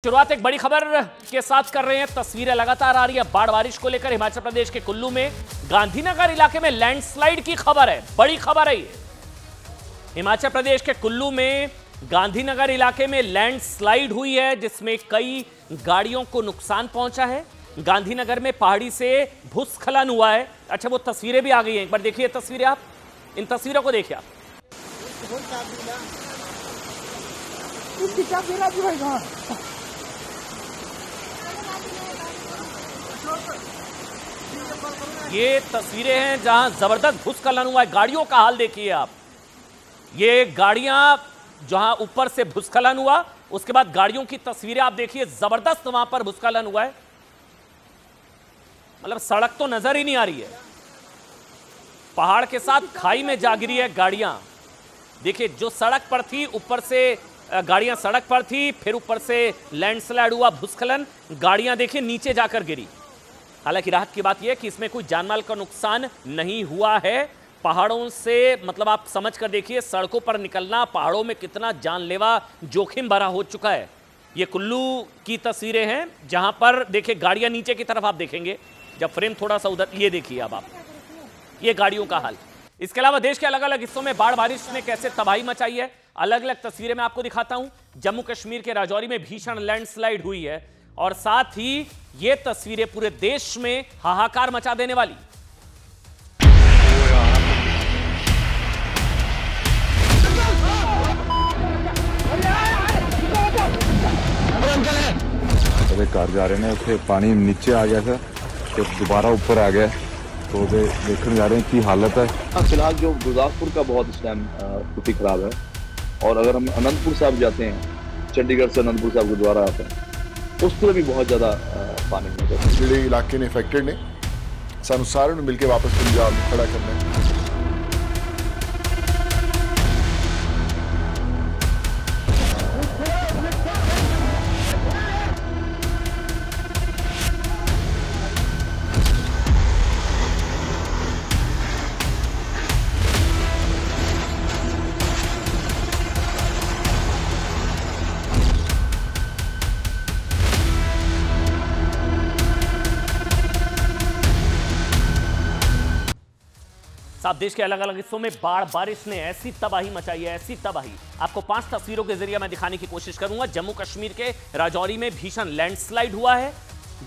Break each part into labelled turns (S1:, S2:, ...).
S1: शुरुआत एक बड़ी खबर के साथ कर रहे हैं। तस्वीरें लगातार आ रही है बाढ़ बारिश को लेकर। हिमाचल प्रदेश के कुल्लू में गांधीनगर इलाके में लैंडस्लाइड की खबर है, बड़ी खबर है ये। हिमाचल प्रदेश के कुल्लू में गांधीनगर इलाके में लैंडस्लाइड हुई है जिसमें कई गाड़ियों को नुकसान पहुंचा है। गांधीनगर में पहाड़ी से भूस्खलन हुआ है। अच्छा, वो तस्वीरें भी आ गई हैं, एक बार देखिए तस्वीरें। आप इन तस्वीरों को देखिए। आप ये तस्वीरें हैं जहां जबरदस्त भूस्खलन हुआ है। गाड़ियों का हाल देखिए आप। ये गाड़ियां जहां ऊपर से भूस्खलन हुआ, उसके बाद गाड़ियों की तस्वीरें आप देखिए। जबरदस्त वहां पर भूस्खलन हुआ है, मतलब सड़क तो नजर ही नहीं आ रही है। पहाड़ के साथ खाई में जा गिरी है गाड़ियां। देखिए, जो सड़क पर थी ऊपर से गाड़ियां सड़क पर थी, फिर ऊपर से लैंडस्लाइड हुआ, भूस्खलन, गाड़ियां देखिए नीचे जाकर गिरी। हालांकि राहत की बात यह है कि इसमें कोई जानमाल का नुकसान नहीं हुआ है। पहाड़ों से मतलब आप समझ कर देखिए, सड़कों पर निकलना पहाड़ों में कितना जानलेवा जोखिम भरा हो चुका है। ये कुल्लू की तस्वीरें हैं जहां पर देखिए गाड़ियां नीचे की तरफ आप देखेंगे जब फ्रेम थोड़ा सा उधर, ये देखिए अब आप ये गाड़ियों का हाल। इसके अलावा देश के अलग अलग हिस्सों में बाढ़ बारिश ने कैसे तबाही मचाई है, अलग अलग तस्वीरें मैं आपको दिखाता हूं। जम्मू कश्मीर के राजौरी में भीषण लैंडस्लाइड हुई है और साथ ही ये तस्वीरें पूरे देश में हाहाकार मचा देने वाली।
S2: कार जा रहे हैं, उससे पानी नीचे आ गया था, फिर दोबारा ऊपर आ गया, तो देखने जा रहे हैं की हालत है।
S3: फिलहाल जो गुरदासपुर का बहुत इस टाइम स्थिति खराब है, और अगर हम अनंतपुर साहब जाते हैं, चंडीगढ़ से अनंतपुर साहब गुरुद्वारा आता है, उस पर भी बहुत ज़्यादा पानी हो जाता है।
S4: ਜਿਹੜੇ ਇਲਾਕੇ ਨੇ ਅਫੈਕਟਡ ਨੇ, ਸਾਨੂੰ ਸਾਰਿਆਂ ਨੂੰ ਮਿਲ ਕੇ ਵਾਪਸ ਪੰਜਾਬ ਨੂੰ ਖੜਾ ਕਰਨਾ ਹੈ।
S1: साथ देश के अलग अलग हिस्सों में बाढ़ बारिश ने ऐसी तबाही मचाई है, ऐसी तबाही। आपको 5 तस्वीरों के जरिए मैं दिखाने की कोशिश करूंगा। जम्मू कश्मीर के राजौरी में भीषण लैंडस्लाइड हुआ है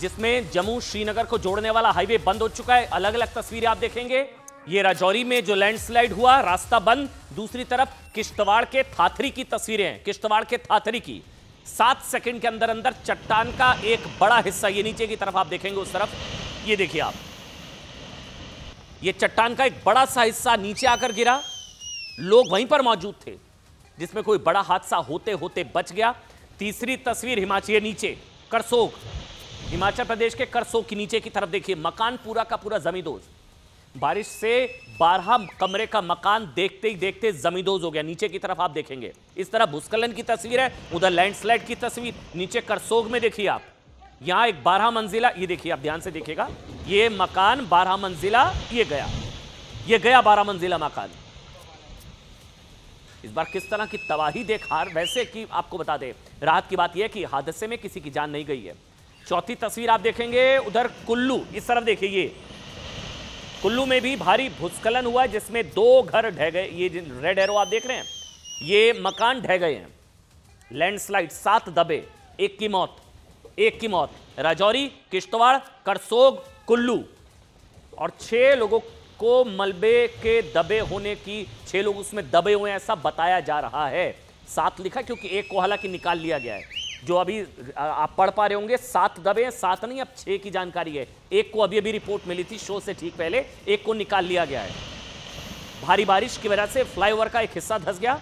S1: जिसमें जम्मू श्रीनगर को जोड़ने वाला हाईवे बंद हो चुका है। अलग अलग तस्वीरें आप देखेंगे। ये राजौरी में जो लैंडस्लाइड हुआ, रास्ता बंद। दूसरी तरफ किश्तवाड़ के थाथरी की तस्वीरें हैं, किश्तवाड़ के थाथरी की। 7 सेकंड के अंदर अंदर चट्टान का एक बड़ा हिस्सा, ये नीचे की तरफ आप देखेंगे, उस तरफ ये देखिए आप, ये चट्टान का एक बड़ा सा हिस्सा नीचे आकर गिरा। लोग वहीं पर मौजूद थे जिसमें कोई बड़ा हादसा होते होते बच गया। तीसरी तस्वीर हिमाचल, नीचे करसोग, हिमाचल प्रदेश के करसोग की नीचे की तरफ देखिए, मकान पूरा का पूरा जमींदोज। बारिश से 12 कमरे का मकान देखते ही देखते जमींदोज हो गया। नीचे की तरफ आप देखेंगे, इस तरह भूस्खलन की तस्वीर है, उधर लैंडस्लाइड की तस्वीर। नीचे करसोग में देखिए आप, यहां एक 12 मंजिला, ये देखिए आप ध्यान से देखिएगा, ये मकान 12 मंजिला, ये गया 12 मंजिला मकान। इस बार किस तरह की तबाही देखा। वैसे कि आपको बता दें, राहत की बात यह है कि हादसे में किसी की जान नहीं गई है। चौथी तस्वीर आप देखेंगे, उधर कुल्लू, इस तरफ देखिए, ये कुल्लू में भी भारी भूस्खलन हुआ है जिसमें 2 घर ढह गए। ये रेड एरो आप देख रहे हैं, ये मकान ढह गए हैं। लैंडस्लाइड, 7 दबे, एक की मौत। राजौरी, किश्तवाड़, करसोग, कुल्लू, और 6 लोगों को मलबे के दबे होने की, 6 लोग उसमें दबे हुए हैं ऐसा बताया जा रहा है। 7 लिखा क्योंकि एक को हालांकि निकाल लिया गया है। जो अभी आप पढ़ पा रहे होंगे, 7 दबे हैं, 7 नहीं, अब 6 की जानकारी है। एक को अभी रिपोर्ट मिली थी शो से ठीक पहले, एक को निकाल लिया गया है। भारी बारिश की वजह से फ्लाईओवर का एक हिस्सा धंस गया,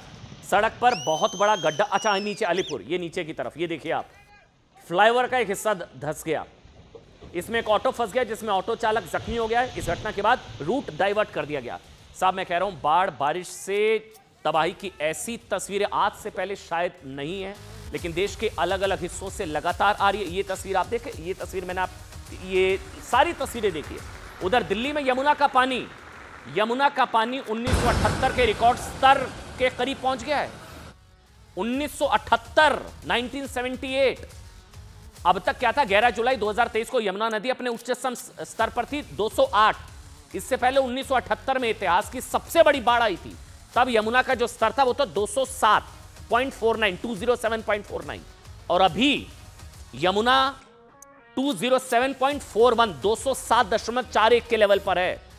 S1: सड़क पर बहुत बड़ा गड्ढा। अच्छा, नीचे अलीपुर, ये नीचे की तरफ, ये देखिए आप, फ्लाईओवर का एक हिस्सा धंस गया, इसमें एक ऑटो फंस गया जिसमें ऑटो चालक जख्मी हो गया है। इस घटना के बाद रूट डाइवर्ट कर दिया गया। साहब, मैं कह रहा हूं, बाढ़ बारिश से तबाही की ऐसी तस्वीरें आज से पहले शायद नहीं है, लेकिन देश के अलग अलग हिस्सों से लगातार आ रही है। ये तस्वीर आप देखें, ये तस्वीर मैंने ये सारी तस्वीरें देखिए। उधर दिल्ली में यमुना का पानी 1978 के रिकॉर्ड स्तर के करीब पहुंच गया है। 1978, अब तक क्या था, 11 जुलाई 2023 को यमुना नदी अपने उच्चतम स्तर पर थी 208। इससे पहले 1978 में इतिहास की सबसे बड़ी बाढ़ आई थी, तब यमुना का जो स्तर था वो तो 207.49, 207.49, और अभी यमुना 207.41, 207.41 के लेवल पर है।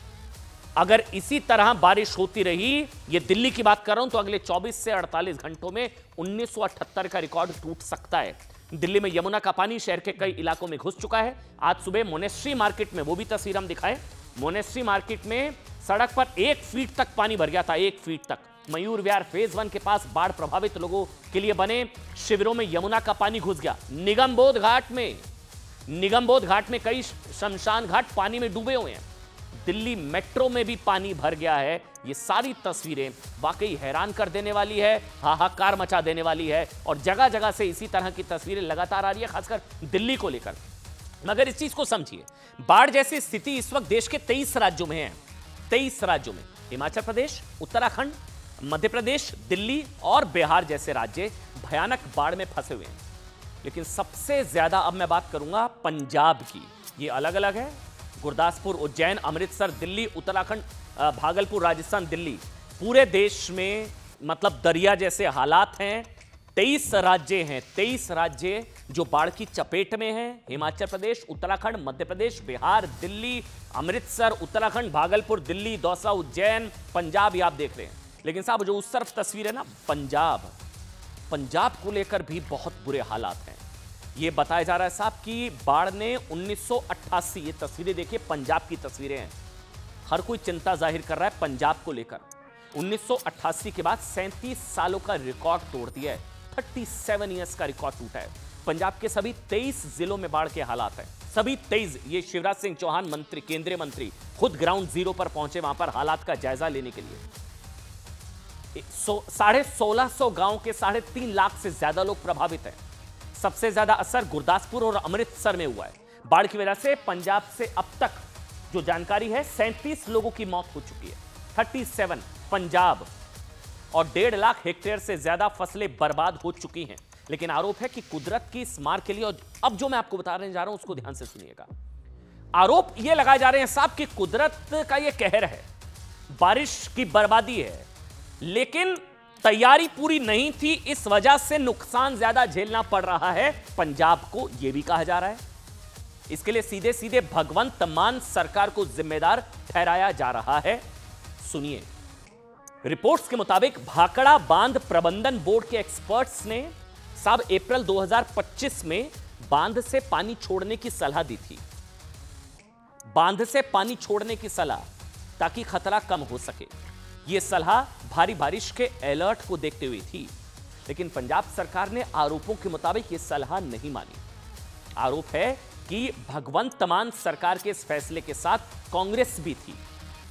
S1: अगर इसी तरह बारिश होती रही, ये दिल्ली की बात कर रहा हूं, तो अगले 24 से 48 घंटों में 1978 का रिकॉर्ड टूट सकता है। दिल्ली में यमुना का पानी शहर के कई इलाकों में घुस चुका है। आज सुबह मोनेस्ट्री मार्केट में, वो भी तस्वीर हम दिखाएं, मोनेस्ट्री मार्केट में सड़क पर 1 फीट तक पानी भर गया था, 1 फीट तक। मयूर विहार फेज 1 के पास बाढ़ प्रभावित लोगों के लिए बने शिविरों में यमुना का पानी घुस गया। निगमबोध घाट में कई शमशान घाट पानी में डूबे हुए हैं। दिल्ली मेट्रो में भी पानी भर गया है। ये सारी तस्वीरें वाकई हैरान कर देने वाली है, हाहाकार मचा देने वाली है, और जगह जगह से इसी तरह की तस्वीरें लगातार आ रही है, खासकर दिल्ली को लेकर। मगर इस चीज को समझिए, बाढ़ जैसी स्थिति इस वक्त देश के 23 राज्यों में है। 23 राज्यों में, हिमाचल प्रदेश, उत्तराखंड, मध्य प्रदेश, दिल्ली और बिहार जैसे राज्य भयानक बाढ़ में फंसे हुए हैं। लेकिन सबसे ज्यादा अब मैं बात करूंगा पंजाब की। ये अलग अलग है, गुरदासपुर, उज्जैन, अमृतसर, दिल्ली, उत्तराखंड, भागलपुर, राजस्थान, दिल्ली, पूरे देश में मतलब दरिया जैसे हालात हैं। 23 राज्य हैं, 23 राज्य जो बाढ़ की चपेट में हैं। हिमाचल प्रदेश, उत्तराखंड, मध्य प्रदेश, बिहार, दिल्ली, अमृतसर, उत्तराखंड, भागलपुर, दिल्ली, दौसा, उज्जैन, पंजाब, ये आप देख रहे हैं। लेकिन साहब जो उस तरफ तस्वीर है ना, पंजाब को लेकर भी बहुत बुरे हालात हैं। ये बताया जा रहा है साहब कि बाढ़ ने 1988, ये तस्वीरें देखिए, पंजाब की तस्वीरें हैं, हर कोई चिंता जाहिर कर रहा है पंजाब को लेकर। 1988 के बाद 37 सालों का रिकॉर्ड तोड़ दिया है, 37 ईयर्स का रिकॉर्ड टूटा है। पंजाब के सभी 23 जिलों में बाढ़ के हालात हैं, सभी 23। ये शिवराज सिंह चौहान मंत्री, केंद्रीय मंत्री, खुद ग्राउंड जीरो पर पहुंचे वहां पर हालात का जायजा लेने के लिए। 1650 गांव के 3.5 लाख से ज्यादा लोग प्रभावित हैं। सबसे ज्यादा असर गुरदासपुर और अमृतसर में हुआ है। बाढ़ की वजह से पंजाब से अब तक जो जानकारी है 37 लोगों की मौत हो चुकी है, 37 पंजाब, और 1.5 लाख हेक्टेयर से ज्यादा फसलें बर्बाद हो चुकी हैं। लेकिन आरोप है कि कुदरत की इस मार के लिए, और अब जो मैं आपको बताने जा रहा हूं उसको ध्यान से सुनिएगा, आरोप ये लगाए जा रहे हैं साहब कि कुदरत का ये कहर है, बारिश की बर्बादी है, लेकिन तैयारी पूरी नहीं थी, इस वजह से नुकसान ज्यादा झेलना पड़ रहा है पंजाब को, यह भी कहा जा रहा है। इसके लिए सीधे सीधे भगवंत मान सरकार को जिम्मेदार ठहराया जा रहा है। सुनिए, रिपोर्ट्स के मुताबिक भाखड़ा बांध प्रबंधन बोर्ड के एक्सपर्ट्स ने साहब अप्रैल 2025 में बांध से पानी छोड़ने की सलाह दी थी, बांध से पानी छोड़ने की सलाह, ताकि खतरा कम हो सके। यह सलाह भारी बारिश के अलर्ट को देखते हुए थी, लेकिन पंजाब सरकार ने आरोपों के मुताबिक यह सलाह नहीं मानी। आरोप है कि भगवंत मान सरकार के इस फैसले के साथ कांग्रेस भी थी,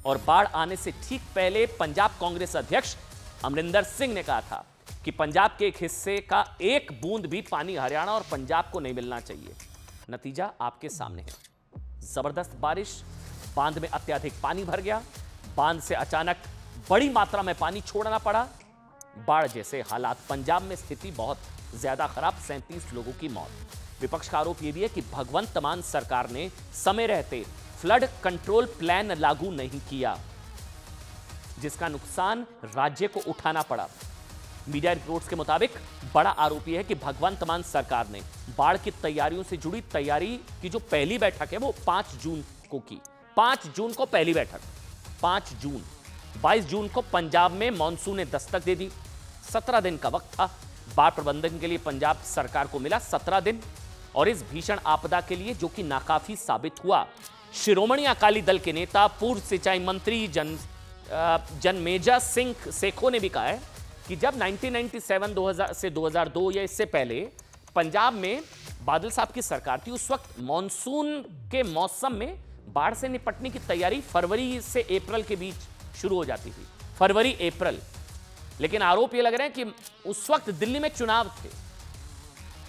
S1: और बाढ़ आने से ठीक पहले पंजाब कांग्रेस अध्यक्ष अमरिंदर सिंह ने कहा था कि पंजाब के एक हिस्से का एक बूंद भी पानी हरियाणा और पंजाब को नहीं मिलना चाहिए। नतीजा आपके सामने है, जबरदस्त बारिश, बांध में अत्यधिक पानी भर गया, बांध से अचानक बड़ी मात्रा में पानी छोड़ना पड़ा, बाढ़ जैसे हालात। पंजाब में स्थिति बहुत ज्यादा खराब, 37 लोगों की मौत। विपक्ष का आरोप यह भी है कि भगवंत मान सरकार ने समय रहते फ्लड कंट्रोल प्लान लागू नहीं किया, जिसका नुकसान राज्य को उठाना पड़ा। मीडिया रिपोर्ट्स के मुताबिक बड़ा आरोप यह है कि भगवंत मान सरकार ने बाढ़ की तैयारियों से जुड़ी तैयारी की जो पहली बैठक है वो 5 जून को की। 5 जून को पहली बैठक, 5 जून, 22 जून को पंजाब में मॉनसून ने दस्तक दे दी। 17 दिन का वक्त था बाढ़ प्रबंधन के लिए पंजाब सरकार को मिला, 17 दिन, और इस भीषण आपदा के लिए जो कि नाकाफी साबित हुआ। शिरोमणि अकाली दल के नेता पूर्व सिंचाई मंत्री जनमेजा सिंह सेखो ने भी कहा है कि जब 1997 से 2002 या इससे पहले पंजाब में बादल साहब की सरकार थी, उस वक्त मॉनसून के मौसम में बाढ़ से निपटने की तैयारी फरवरी से अप्रैल के बीच शुरू हो जाती थी, फरवरी अप्रैल। लेकिन आरोप यह लग रहे हैं कि उस वक्त दिल्ली में चुनाव थे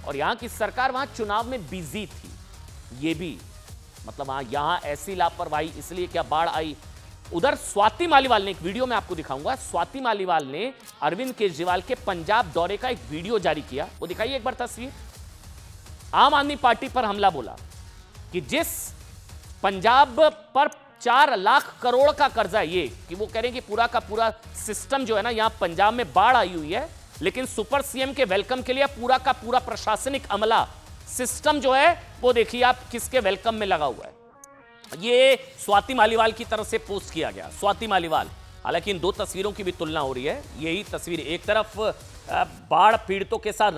S1: और यहां की सरकार वहां चुनाव में बिजी थी। ये भी मतलब यहां ऐसी लापरवाही, इसलिए क्या बाढ़ आई। उधर स्वाति मालीवाल ने, एक वीडियो में आपको दिखाऊंगा, स्वाति मालीवाल ने अरविंद केजरीवाल के पंजाब दौरे का एक वीडियो जारी किया, वो दिखाइए एक बार तस्वीर। आम आदमी पार्टी पर हमला बोला कि जिस पंजाब पर 4 लाख करोड़ का कर्जा है, ये कि वो कह रहे हैं कि पूरा का पूरा सिस्टम जो है ना, यहां पंजाब में बाढ़ आई हुई है, लेकिन सुपर सीएम के वेलकम के लिए पूरा का पूरा प्रशासनिक अमला सिस्टम जो है वो देखिए आप किसके वेलकम में लगा हुआ है। ये स्वाति मालीवाल की तरफ से पोस्ट किया गया, स्वाति मालीवाल। हालांकि इन 2 तस्वीरों की भी तुलना हो रही है। यही तस्वीर, एक तरफ बाढ़ पीड़ितों के साथ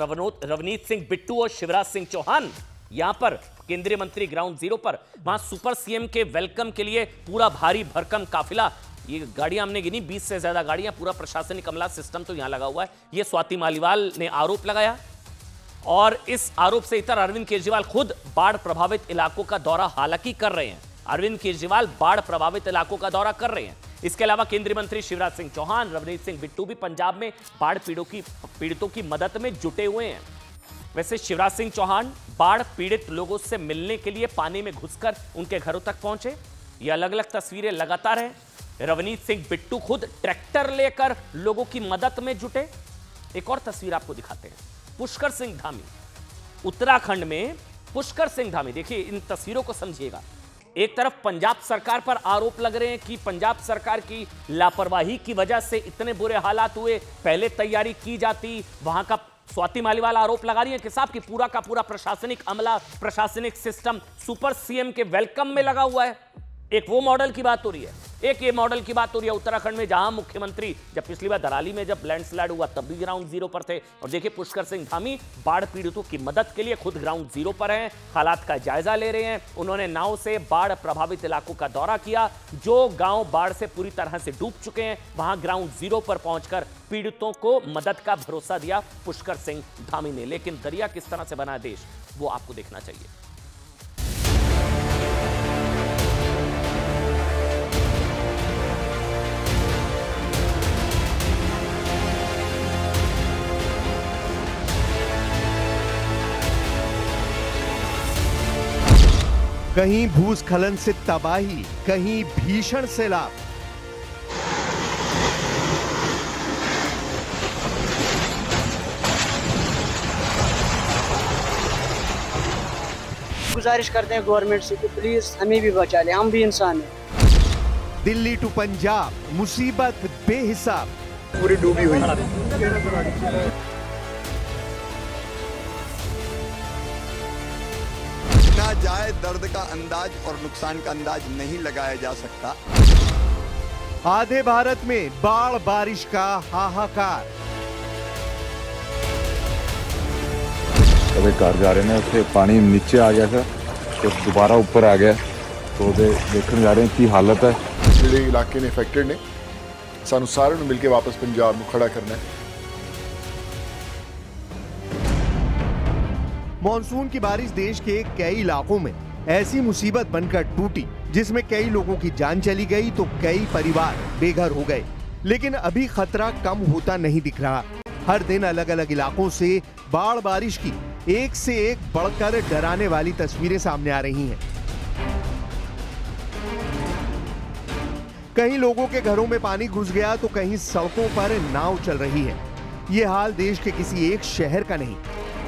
S1: रवनीत सिंह बिट्टू और शिवराज सिंह चौहान यहां पर केंद्रीय मंत्री ग्राउंड जीरो पर, वहां सुपर सीएम के वेलकम के लिए पूरा भारी भरकम काफिला, ये गाड़ियां हमने गिनी 20 से ज्यादा गाड़ियां, पूरा प्रशासनिक अमला सिस्टम तो यहां लगा हुआ है। ये स्वाति मालीवाल ने आरोप लगाया और इस आरोप से इतर अरविंद केजरीवाल खुद बाढ़ प्रभावित इलाकों का दौरा हालांकि कर रहे हैं। अरविंद केजरीवाल बाढ़ प्रभावित इलाकों का दौरा कर रहे हैं। इसके अलावा केंद्रीय मंत्री शिवराज सिंह चौहान, रवनीत सिंह बिट्टू भी पंजाब में बाढ़ पीड़ितों की मदद में जुटे हुए हैं। वैसे शिवराज सिंह चौहान बाढ़ पीड़ित लोगों से मिलने के लिए पानी में घुसकर उनके घरों तक पहुंचे। ये अलग अलग तस्वीरें लगातार हैं। रवनीत सिंह बिट्टू खुद ट्रैक्टर लेकर लोगों की मदद में जुटे। एक और तस्वीर आपको दिखाते हैं, पुष्कर सिंह धामी, उत्तराखंड में पुष्कर सिंह धामी। देखिए इन तस्वीरों को समझिएगा। एक तरफ पंजाब सरकार पर आरोप लग रहे हैं कि पंजाब सरकार की लापरवाही की वजह से इतने बुरे हालात हुए, पहले तैयारी की जाती। वहां का स्वाति मालीवाल आरोप लगा रही है कि साहब की पूरा का पूरा प्रशासनिक अमला, प्रशासनिक सिस्टम सुपर सीएम के वेलकम में लगा हुआ है। एक वो मॉडल की बात हो रही है, एक ये मॉडल की बात हो रही है उत्तराखंड में, जहां मुख्यमंत्री जब पिछली बार दराली में जब लैंडस्लाइड हुआ तब भी ग्राउंड जीरो पर थे। और देखिए पुष्कर सिंह धामी बाढ़ पीड़ितों की मदद के लिए खुद ग्राउंड जीरो पर हैं, हालात का जायजा ले रहे हैं। उन्होंने नाव से बाढ़ प्रभावित इलाकों का दौरा किया। जो गांव बाढ़ से पूरी तरह से डूब चुके हैं, वहां ग्राउंड जीरो पर पहुंचकर पीड़ितों को मदद का भरोसा दिया पुष्कर सिंह धामी ने। लेकिन दरिया किस तरह से बना देश, वो आपको देखना चाहिए।
S5: कहीं भूस्खलन से तबाही, कहीं भीषण सैलाब।
S6: गुजारिश करते हैं गवर्नमेंट से कि प्लीज हमें भी बचा ले, हम भी इंसान हैं।
S5: दिल्ली टू पंजाब मुसीबत बेहिसाब,
S4: पूरी डूबी हुई।
S7: ना जाए दर्द का अंदाज और नुकसान का अंदाज नहीं लगाया जा सकता।
S5: आधे भारत में बाढ़ बारिश का हाहाकार।
S2: कभी कार जा रहे हैं, उससे पानी नीचे आ गया था तो दोबारा ऊपर आ गया, तो देखने जा रहे हैं की हालत है।
S4: ਜਿਹੜੇ ਇਲਾਕੇ ਨੇ ਅਫੈਕਟਡ ਨੇ, ਸਾਨੂੰ ਸਾਰਿਆਂ ਨੂੰ ਮਿਲ ਕੇ ਵਾਪਸ ਪੰਜਾਬ ਨੂੰ ਖੜਾ ਕਰਨਾ ਹੈ।
S5: मॉनसून की बारिश देश के कई इलाकों में ऐसी मुसीबत बनकर टूटी जिसमें कई लोगों की जान चली गई तो कई परिवार बेघर हो गए। लेकिन अभी खतरा कम होता नहीं दिख रहा। हर दिन अलग अलग इलाकों से बाढ़ बारिश की एक से एक बढ़कर डराने वाली तस्वीरें सामने आ रही हैं। कहीं लोगों के घरों में पानी घुस गया तो कहीं सड़कों पर नाव चल रही है। ये हाल देश के किसी एक शहर का नहीं,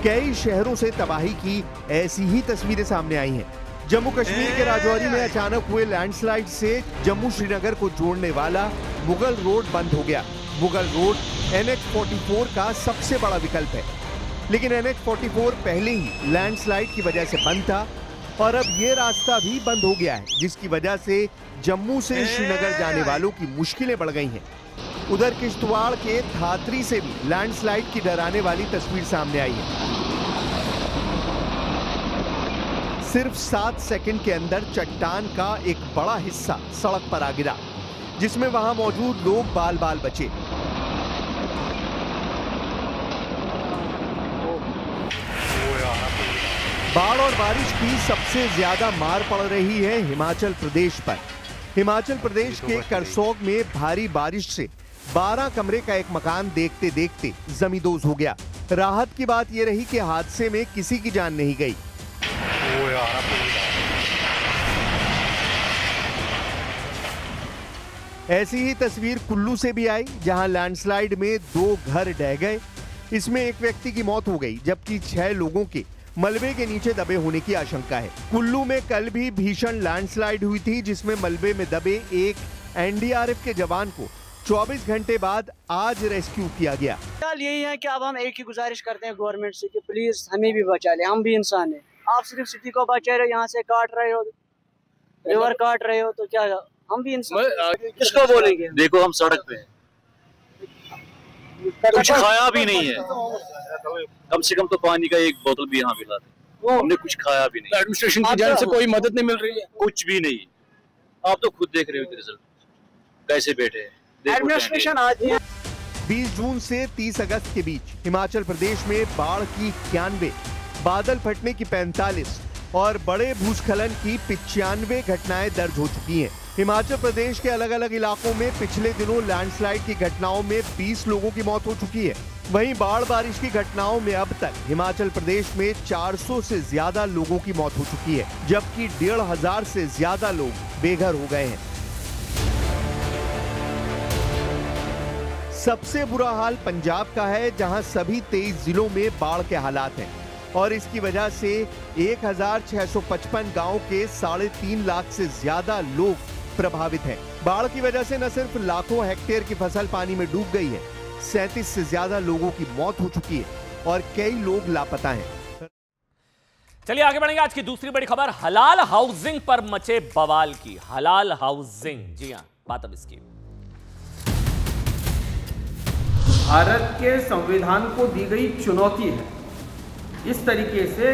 S5: कई शहरों से तबाही की ऐसी ही तस्वीरें सामने आई हैं। जम्मू कश्मीर के राजौरी में अचानक हुए लैंडस्लाइड से जम्मू श्रीनगर को जोड़ने वाला मुगल रोड बंद हो गया। मुगल रोड NH-44 का सबसे बड़ा विकल्प है, लेकिन NH-44 पहले ही लैंडस्लाइड की वजह से बंद था और अब ये रास्ता भी बंद हो गया है, जिसकी वजह से जम्मू से श्रीनगर जाने वालों की मुश्किलें बढ़ गई हैं। उधर किश्तवाड़ के धातरी से भी लैंडस्लाइड की डराने वाली तस्वीर सामने आई है। सिर्फ 7 सेकंड के अंदर चट्टान का एक बड़ा हिस्सा सड़क पर आ गिरा, जिसमें वहां मौजूद लोग बाल बाल बचे। बाढ़ और बारिश की सबसे ज्यादा मार पड़ रही है हिमाचल प्रदेश पर। हिमाचल प्रदेश के करसोग में भारी बारिश से 12 कमरे का एक मकान देखते देखते जमींदोज हो गया। राहत की बात यह रही कि हादसे में किसी की जान नहीं गई। ऐसी ही तस्वीर कुल्लू से भी आई, जहां लैंडस्लाइड में 2 घर ढह गए। इसमें एक व्यक्ति की मौत हो गई, जबकि 6 लोगों के मलबे के नीचे दबे होने की आशंका है। कुल्लू में कल भी भीषण लैंडस्लाइड हुई थी, जिसमें मलबे में दबे एक एनडीआरएफ के जवान को 24 घंटे बाद आज रेस्क्यू किया गया।
S6: हाल यही है कि अब हम एक ही गुजारिश करते हैं गवर्नमेंट से कि प्लीज हमें भी बचा ले, हम भी इंसान हैं। आप सिर्फ सिटी को बचा रहे हो, यहाँ से काट रहे हो, रिवर काट रहे हो, तो क्या हम भी इंसान किसको बोलेंगे?
S8: देखो हम सड़क पे हैं, कुछ खाया भी नहीं है, कम से कम तो पानी का एक बोतल भी यहाँ मिला था, हमने कुछ खाया भी नहीं।
S9: एडमिनिस्ट्रेशन की जान से कोई मदद नहीं मिल रही है,
S8: कुछ भी नहीं। आप तो खुद देख रहे हो रिजल्ट कैसे बैठे हैं।
S6: एडमिनिस्ट्रेशन आज
S5: 20 जून से 30 अगस्त के बीच हिमाचल प्रदेश में बाढ़ की 91, बादल फटने की 45 और बड़े भूस्खलन की 95 घटनाएं दर्ज हो चुकी हैं। हिमाचल प्रदेश के अलग अलग इलाकों में पिछले दिनों लैंडस्लाइड की घटनाओं में 20 लोगों की मौत हो चुकी है। वहीं बाढ़ बारिश की घटनाओं में अब तक हिमाचल प्रदेश में 400 से ज्यादा लोगों की मौत हो चुकी है, जबकि 1,500 से ज्यादा लोग बेघर हो गए हैं। सबसे बुरा हाल पंजाब का है, जहां सभी 23 जिलों में बाढ़ के हालात हैं और इसकी वजह से 1,655 गांव के 3.5 लाख से ज्यादा लोग प्रभावित हैं। बाढ़ की वजह से न सिर्फ लाखों हेक्टेयर की फसल पानी में डूब गई है, 37 से ज्यादा लोगों की मौत हो चुकी है और कई लोग लापता हैं।
S1: चलिए आगे बढ़ेंगे। आज की दूसरी बड़ी खबर हलाल हाउसिंग पर मचे बवाल की। हलाल हाउसिंग, जी हां, बात अब इसकी।
S10: भारत के संविधान को दी गई चुनौती है। इस तरीके से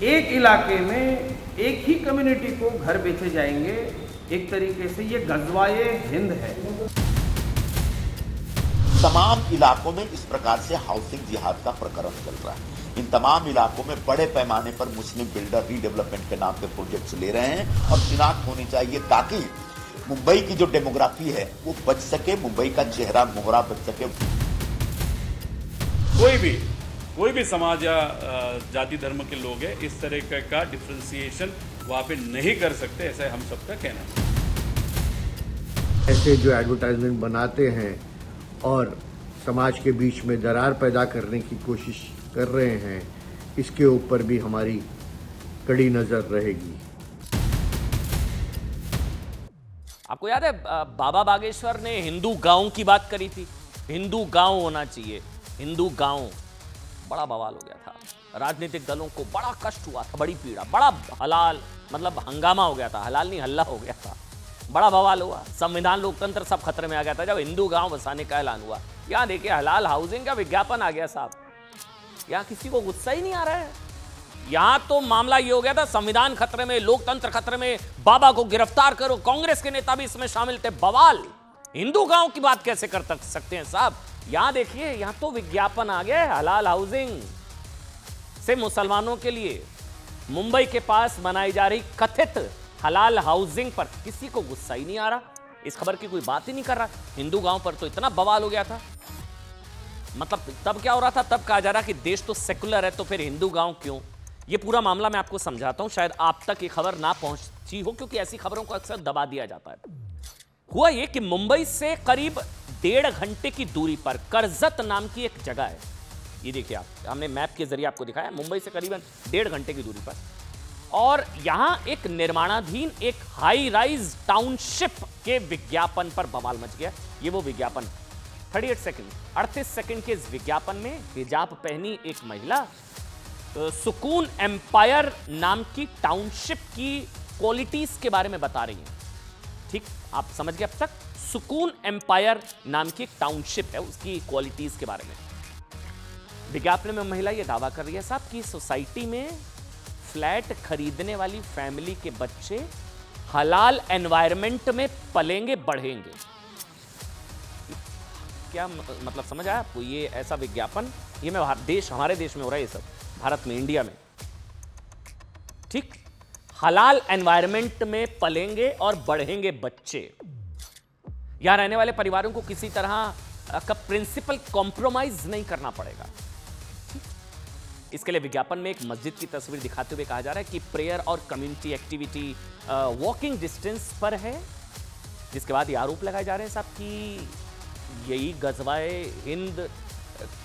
S10: एक इलाके में एक ही कम्युनिटी को घर बेचे जाएंगे, एक तरीके से ये गजवाए हिंद है।
S11: तमाम इलाकों में इस प्रकार से हाउसिंग जिहाद का प्रकरण चल रहा है। इन तमाम इलाकों में बड़े पैमाने पर मुस्लिम बिल्डर रीडेवलपमेंट के नाम पे प्रोजेक्ट्स ले रहे हैं और शिनाख्त होनी चाहिए ताकि मुंबई की जो डेमोग्राफी है वो बच सके, मुंबई का चेहरा मोहरा बच सके।
S12: कोई भी समाज या जाति धर्म के लोग हैं, इस तरह का डिफ्रेंसिएशन वहाँ पे नहीं कर सकते, ऐसा हम सबका कहना है।
S13: ऐसे जो एडवर्टाइजमेंट बनाते हैं और समाज के बीच में दरार पैदा करने की कोशिश कर रहे हैं, इसके ऊपर भी हमारी कड़ी नज़र रहेगी।
S1: आपको याद है बाबा बागेश्वर ने हिंदू गांव की बात करी थी, हिंदू गांव होना चाहिए, हिंदू गांव। बड़ा बवाल हो गया था, राजनीतिक दलों को बड़ा कष्ट हुआ था, बड़ी पीड़ा, बड़ा हलाल मतलब हंगामा हो गया था, हलाल नहीं हल्ला हो गया था, बड़ा बवाल हुआ। संविधान लोकतंत्र सब खतरे में आ गया था जब हिंदू गांव बसाने का ऐलान हुआ। यहाँ देखिए हलाल हाउसिंग का विज्ञापन आ गया साहब, यहाँ किसी को गुस्सा ही नहीं आ रहा है। यहाँ तो मामला ये हो गया था संविधान खतरे में, लोकतंत्र खतरे में, बाबा को गिरफ्तार करो। कांग्रेस के नेता भी इसमें शामिल थे। बवाल, हिंदू गांव की बात कैसे कर सकते हैं साहब। यहां देखिए, यहां तो विज्ञापन आ गया है हलाल हाउसिंग से मुसलमानों के लिए मुंबई के पास बनाई जा रही कथित हलाल हाउसिंग पर किसी को गुस्सा ही नहीं आ रहा, इस खबर की कोई बात ही नहीं कर रहा। हिंदू गांव पर तो इतना बवाल हो गया था। मतलब तब क्या हो रहा था, तब कहा जा रहा कि देश तो सेकुलर है तो फिर हिंदू गांव क्यों। ये पूरा मामला मैं आपको समझाता हूं, शायद आप तक ये खबर ना पहुंची हो क्योंकि ऐसी खबरों को अक्सर दबा दिया जाता है। हुआ ये कि मुंबई से करीब 1.5 घंटे की दूरी पर करजत नाम की एक जगह है। ये देखिए आप, हमने मैप के जरिए आपको दिखाया, मुंबई से करीबन 1.5 घंटे की दूरी पर। और यहां एक निर्माणाधीन एक हाई राइज टाउनशिप के विज्ञापन पर बवाल मच गया। ये वो विज्ञापन 38 सेकंड के इस विज्ञापन में हिजाब पहनी एक महिला सुकून एम्पायर नाम की टाउनशिप की क्वालिटीज के बारे में बता रही है। ठीक, आप समझ गए अब तक। सुकून एम्पायर नाम की एक टाउनशिप है, उसकी क्वालिटीज के बारे में विज्ञापन में महिला यह दावा कर रही है साहब कि सोसाइटी में फ्लैट खरीदने वाली फैमिली के बच्चे हलाल एनवायरनमेंट में पलेंगे बढ़ेंगे। क्या मतलब समझ आया आपको? ये ऐसा विज्ञापन, ये मैं हमारे देश में हो रहा है ये सब, भारत में, इंडिया में। ठीक, हलाल एनवायरनमेंट में पलेंगे और बढ़ेंगे बच्चे। यहां रहने वाले परिवारों को किसी तरह का प्रिंसिपल कॉम्प्रोमाइज नहीं करना पड़ेगा। इसके लिए विज्ञापन में एक मस्जिद की तस्वीर दिखाते हुए कहा जा रहा है कि प्रेयर और कम्युनिटी एक्टिविटी वॉकिंग डिस्टेंस पर है। जिसके बाद ये आरोप लगाए जा रहे हैं साहब कि यही गजवाए हिंद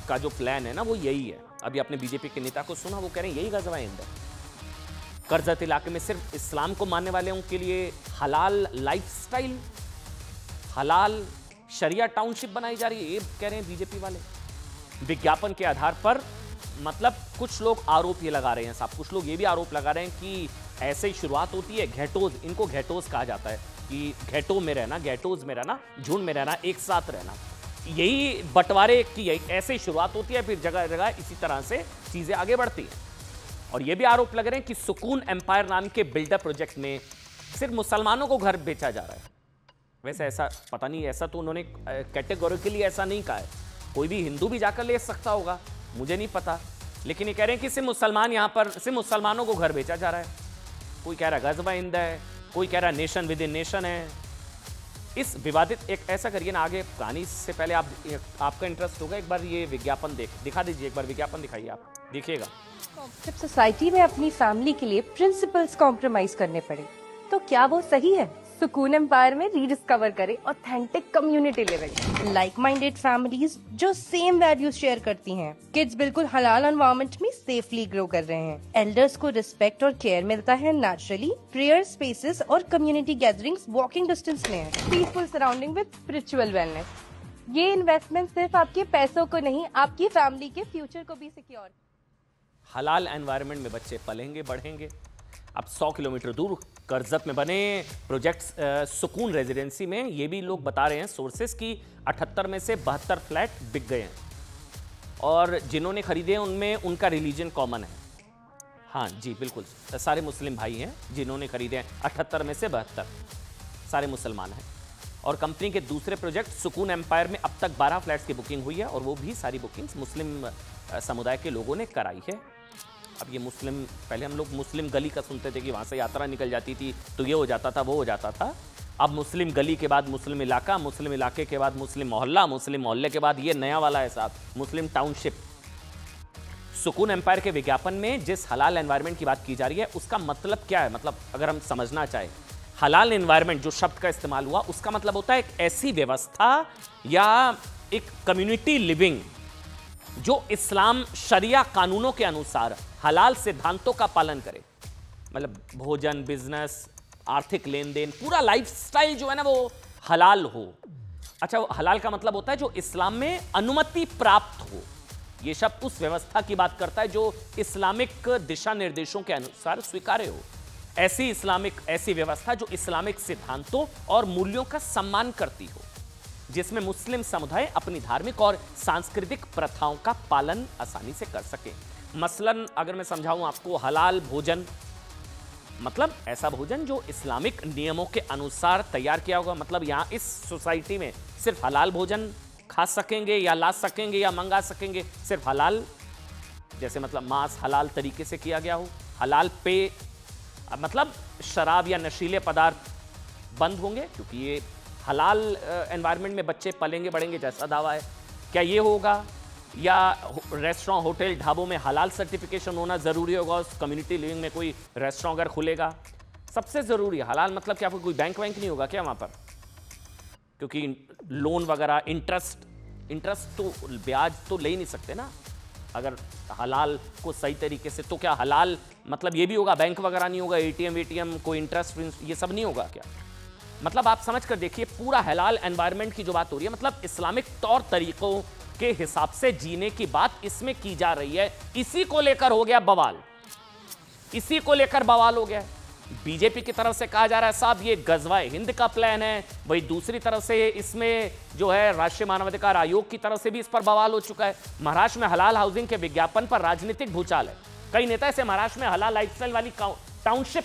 S1: का जो प्लान है ना, वो यही है। अभी अपने बीजेपी के नेता को सुना, वो कह रहे हैं यही ग़ज़वा हिंद है। कर्जत इलाके में सिर्फ इस्लाम को मानने वालों के लिए हलाल लाइफस्टाइल, हलाल शरिया टाउनशिप बनाई जा रही है, ये कह रहे हैं बीजेपी वाले। विज्ञापन के आधार पर मतलब कुछ लोग आरोप ये लगा रहे हैं साहब, कुछ लोग ये भी आरोप लगा रहे हैं कि ऐसे ही शुरुआत होती है, घेटोज, इनको घेटोज कहा जाता है कि घेटो में रहना, घेटोज में रहना, झुंड में रहना, एक साथ रहना, यही बंटवारे की यही ऐसे ही शुरुआत होती है, फिर जगह जगह इसी तरह से चीजें आगे बढ़ती हैं। और ये भी आरोप लग रहे हैं कि सुकून एम्पायर नाम के बिल्डर प्रोजेक्ट में सिर्फ मुसलमानों को घर बेचा जा रहा है। वैसे ऐसा पता नहीं, ऐसा तो उन्होंने कैटेगोरिकली ऐसा नहीं कहा है, कोई भी हिंदू भी जाकर ले सकता होगा, मुझे नहीं पता, लेकिन ये कह रहे हैं कि सिर्फ मुसलमान यहाँ पर, सिर्फ मुसलमानों को घर बेचा जा रहा है। कोई कह रहा है ग़ज़वा हिंद है, कोई कह रहा है नेशन विद इन नेशन है। इस विवादित एक ऐसा करिए ना, आगे कहानी से पहले आपका इंटरेस्ट होगा, एक बार ये विज्ञापन दिखा दीजिए, एक बार विज्ञापन दिखाइए, आप देखिएगा।
S14: जब सोसाइटी में अपनी फैमिली के लिए प्रिंसिपल्स कॉम्प्रोमाइज करने पड़े तो क्या वो सही है? सुकून एम्पायर में रीडिस्कवर करें authentic community living, like minded families जो सेम वैल्यूज शेयर करती हैं। किड्स बिल्कुल हलाल एनवायरनमेंट में सेफली ग्रो कर रहे हैं। एल्डर्स को रिस्पेक्ट और केयर मिलता है नेचुरली। प्रेयर स्पेसेस और कम्युनिटी गैदरिंग्स वॉकिंग डिस्टेंस में है। Peaceful surrounding with spiritual wellness. ये इन्वेस्टमेंट सिर्फ आपके पैसों को नहीं, आपकी फैमिली के फ्यूचर को भी सिक्योर।
S1: हलाल एनवायरनमेंट में बच्चे पलेंगे बढ़ेंगे। अब 100 किलोमीटर दूर कर्जत में बने प्रोजेक्ट सुकून रेजिडेंसी में ये भी लोग बता रहे हैं सोर्सेस की 78 में से 72 फ्लैट बिक गए हैं, और जिन्होंने खरीदे हैं उनमें उनका रिलीजन कॉमन है। हाँ जी बिल्कुल, सारे मुस्लिम भाई हैं जिन्होंने खरीदे हैं। 78 में से 72 सारे मुसलमान हैं। और कंपनी के दूसरे प्रोजेक्ट सुकून एम्पायर में अब तक 12 फ्लैट्स की बुकिंग हुई है, और वो भी सारी बुकिंग्स मुस्लिम समुदाय के लोगों ने कराई है। अब ये मुस्लिम, पहले हम लोग मुस्लिम गली का सुनते थे कि वहाँ से यात्रा निकल जाती थी तो ये हो जाता था, वो हो जाता था। अब मुस्लिम गली के बाद मुस्लिम इलाका, मुस्लिम इलाके के बाद मुस्लिम मोहल्ला, मुस्लिम मोहल्ले के बाद ये नया वाला है साहब, मुस्लिम टाउनशिप। सुकून एम्पायर के विज्ञापन में जिस हलाल एनवायरनमेंट की बात की जा रही है उसका मतलब क्या है? मतलब अगर हम समझना चाहें, हलाल एनवायरनमेंट जो शब्द का इस्तेमाल हुआ उसका मतलब होता है एक ऐसी व्यवस्था या एक कम्युनिटी लिविंग जो इस्लाम शरिया कानूनों के अनुसार हलाल सिद्धांतों का पालन करे। मतलब भोजन, बिजनेस, आर्थिक लेन देन, पूरा लाइफस्टाइल जो है ना वो हलाल हो। अच्छा, वो हलाल का मतलब होता है जो इस्लाम में अनुमति प्राप्त हो। ये शब्द उस व्यवस्था की बात करता है जो इस्लामिक दिशा निर्देशों के अनुसार स्वीकार्य हो। ऐसी व्यवस्था जो इस्लामिक सिद्धांतों और मूल्यों का सम्मान करती हो, जिसमें मुस्लिम समुदाय अपनी धार्मिक और सांस्कृतिक प्रथाओं का पालन आसानी से कर सके। मसलन अगर मैं समझाऊं आपको, हलाल भोजन मतलब ऐसा भोजन जो इस्लामिक नियमों के अनुसार तैयार किया होगा। मतलब यहाँ इस सोसाइटी में सिर्फ हलाल भोजन खा सकेंगे या ला सकेंगे या मंगा सकेंगे, सिर्फ हलाल, जैसे मतलब मांस हलाल तरीके से किया गया हो। हलाल पेय मतलब शराब या नशीले पदार्थ बंद होंगे, क्योंकि ये हलाल एनवायरनमेंट में बच्चे पलेंगे बढ़ेंगे जैसा दावा है। क्या ये होगा? या रेस्टोरेंट, होटल, ढाबों में हलाल सर्टिफिकेशन होना ज़रूरी होगा? उस कम्युनिटी लिविंग में कोई रेस्टोरेंट अगर खुलेगा, सबसे ज़रूरी हलाल मतलब क्या कोई बैंक वैंक नहीं होगा क्या वहाँ पर? क्योंकि लोन वगैरह, इंटरेस्ट तो ब्याज तो ले ही नहीं सकते ना अगर हलाल को सही तरीके से। तो क्या हलाल मतलब ये भी होगा बैंक वगैरह नहीं होगा, एटीएम कोई इंटरेस्ट ये सब नहीं होगा क्या? मतलब आप समझ कर देखिए, पूरा हलाल एनवायरनमेंट की जो बात हो रही है, मतलब इस्लामिक तौर तरीकों के हिसाब से जीने की बात इसमें की जा रही है। इसी को लेकर हो गया बवाल, इसी को लेकर बवाल हो गया। बीजेपी की तरफ से कहा जा रहा है साहब ये ग़ज़वा हिंद का प्लान है, वही दूसरी तरफ से इसमें जो है राष्ट्रीय मानवाधिकार आयोग की तरफ से भी इस पर बवाल हो चुका है। महाराष्ट्र में हलाल हाउसिंग के विज्ञापन पर राजनीतिक भूचाल है। कई नेता ऐसे महाराष्ट्र में हलाल लाइफस्टाइल वाली टाउनशिप